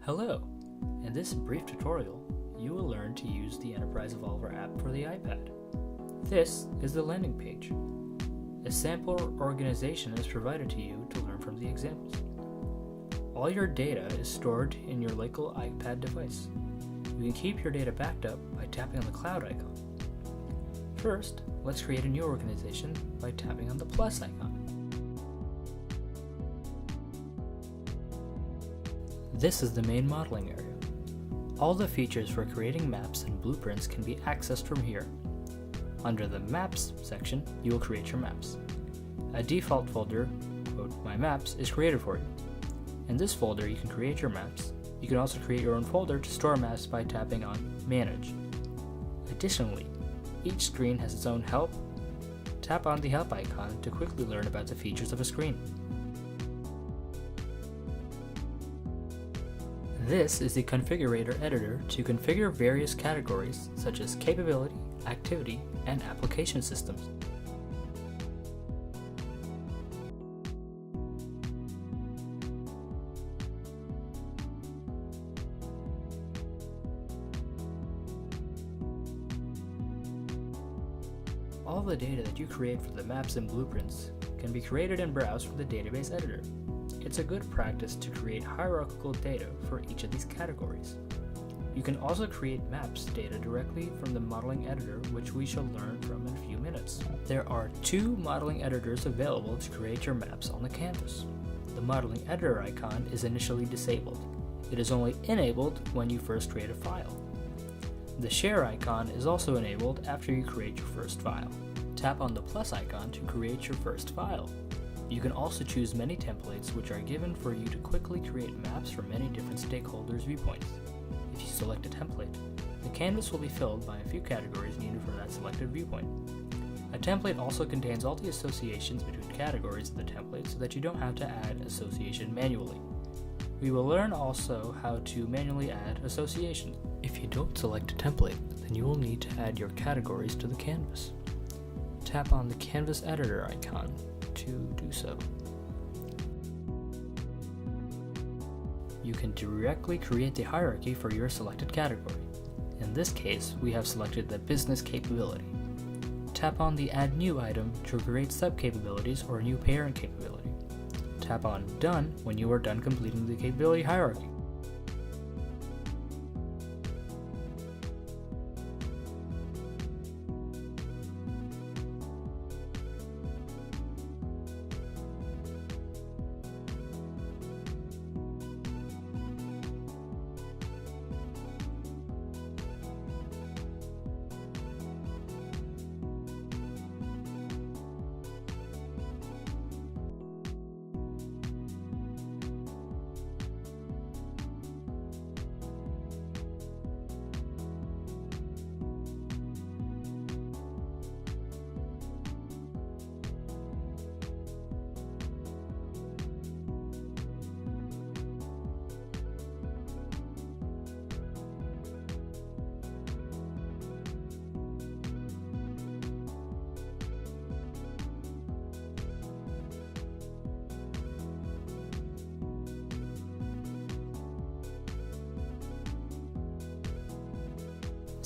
Hello! In this brief tutorial, you will learn to use the Enterprise Evolver app for the iPad. This is the landing page. A sample organization is provided to you to learn from the examples. All your data is stored in your local iPad device. You can keep your data backed up by tapping on the cloud icon. First, let's create a new organization by tapping on the plus icon. This is the main modeling area. All the features for creating maps and blueprints can be accessed from here. Under the Maps section, you will create your maps. A default folder, My Maps, is created for you. In this folder, you can create your maps. You can also create your own folder to store maps by tapping on Manage. Additionally, each screen has its own help. Tap on the help icon to quickly learn about the features of a screen. This is the configurator editor to configure various categories such as capability, activity, and application systems. All the data that you create for the maps and blueprints can be created and browsed from the database editor. It's a good practice to create hierarchical data for each of these categories. You can also create maps data directly from the modeling editor, which we shall learn from in a few minutes. There are two modeling editors available to create your maps on the canvas. The modeling editor icon is initially disabled. It is only enabled when you first create a file. The share icon is also enabled after you create your first file. Tap on the plus icon to create your first file. You can also choose many templates which are given for you to quickly create maps for many different stakeholders' viewpoints. If you select a template, the canvas will be filled by a few categories needed for that selected viewpoint. A template also contains all the associations between categories of the template so that you don't have to add association manually. We will learn also how to manually add associations. If you don't select a template, then you will need to add your categories to the canvas. Tap on the canvas editor icon to do so. You can directly create the hierarchy for your selected category. In this case, we have selected the business capability. Tap on the Add New item to create sub-capabilities or a new parent capability. Tap on Done when you are done completing the capability hierarchy.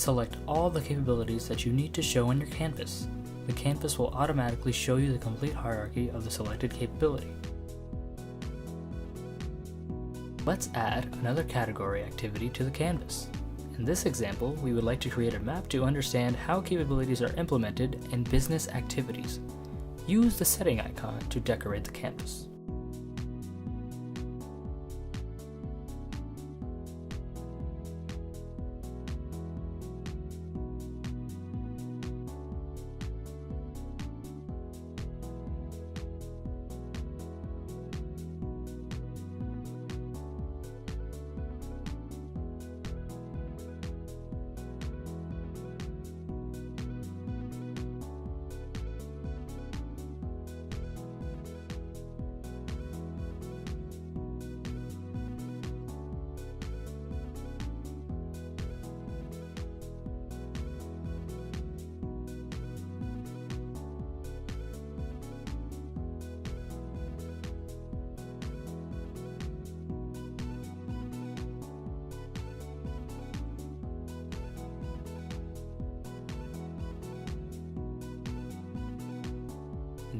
Select all the capabilities that you need to show on your canvas. The canvas will automatically show you the complete hierarchy of the selected capability. Let's add another category activity to the canvas. In this example, we would like to create a map to understand how capabilities are implemented in business activities. Use the setting icon to decorate the canvas.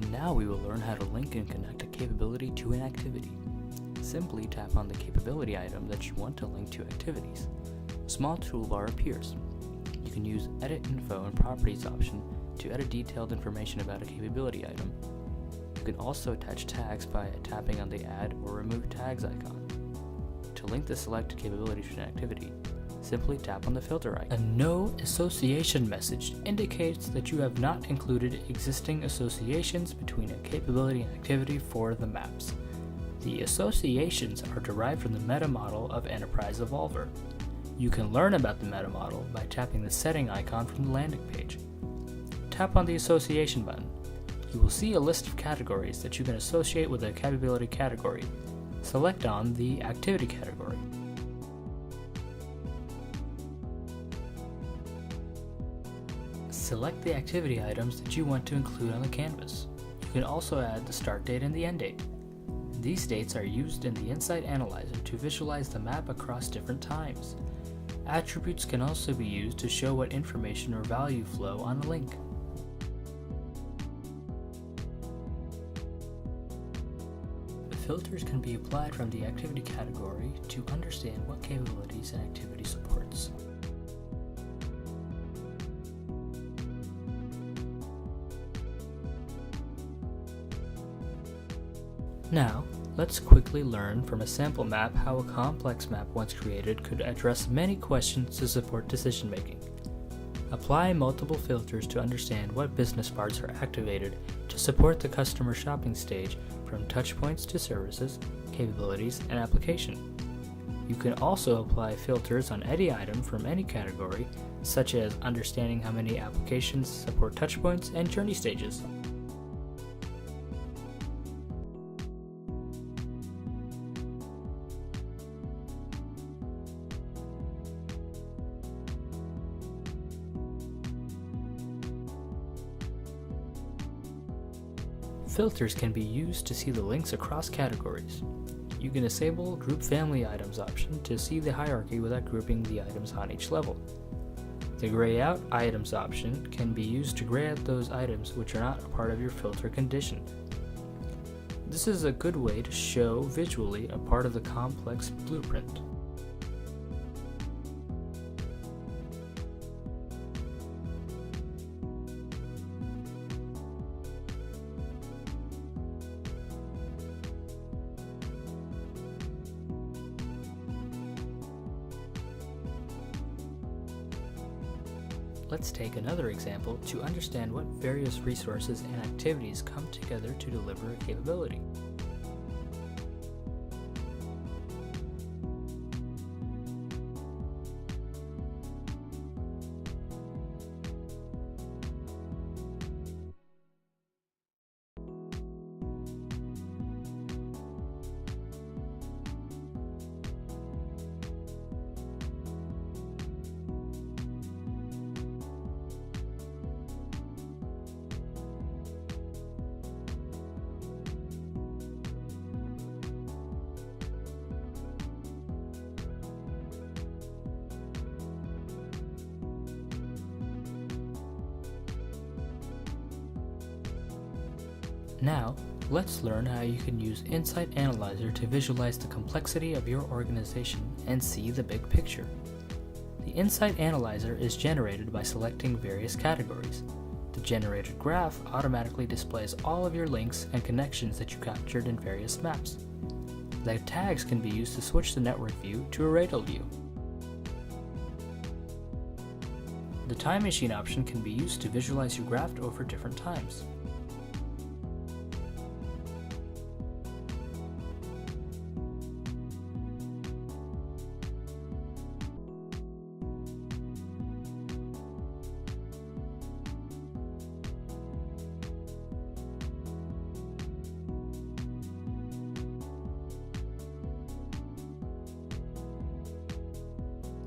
Now we will learn how to link and connect a capability to an activity. Simply tap on the capability item that you want to link to activities. A small toolbar appears. You can use Edit Info and Properties option to edit detailed information about a capability item. You can also attach tags by tapping on the Add or Remove Tags icon. To link the selected capability to an activity, simply tap on the filter icon. A No Association message indicates that you have not included existing associations between a capability and activity for the maps. The associations are derived from the meta model of Enterprise Evolver. You can learn about the meta model by tapping the setting icon from the landing page. Tap on the association button. You will see a list of categories that you can associate with a capability category. Select on the activity category. Select the activity items that you want to include on the canvas. You can also add the start date and the end date. These dates are used in the Insight Analyzer to visualize the map across different times. Attributes can also be used to show what information or value flow on a link. Filters can be applied from the activity category to understand what capabilities an activity supports. Now, let's quickly learn from a sample map how a complex map once created could address many questions to support decision making. Apply multiple filters to understand what business parts are activated to support the customer shopping stage, from touchpoints to services, capabilities, and application. You can also apply filters on any item from any category, such as understanding how many applications support touchpoints and journey stages. Filters can be used to see the links across categories. You can disable Group Family Items option to see the hierarchy without grouping the items on each level. The Gray Out Items option can be used to gray out those items which are not a part of your filter condition. This is a good way to show visually a part of the complex blueprint. Let's take another example to understand what various resources and activities come together to deliver a capability. Now, let's learn how you can use Insight Analyzer to visualize the complexity of your organization and see the big picture. The Insight Analyzer is generated by selecting various categories. The generated graph automatically displays all of your links and connections that you captured in various maps. The tags can be used to switch the network view to a radial view. The Time Machine option can be used to visualize your graph over different times.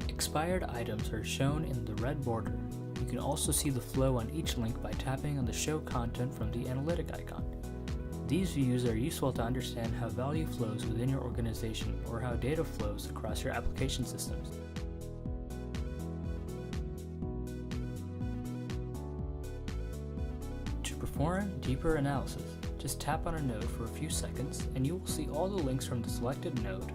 Expired items are shown in the red border. You can also see the flow on each link by tapping on the Show Content from the Analytic icon. These views are useful to understand how value flows within your organization or how data flows across your application systems. To more deeper analysis, just tap on a node for a few seconds and you will see all the links from the selected node.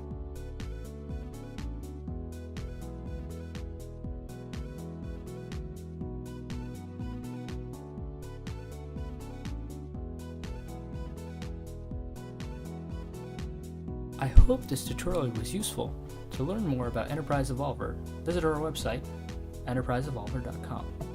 I hope this tutorial was useful. To learn more about Enterprise Evolver, visit our website, enterpriseevolver.com.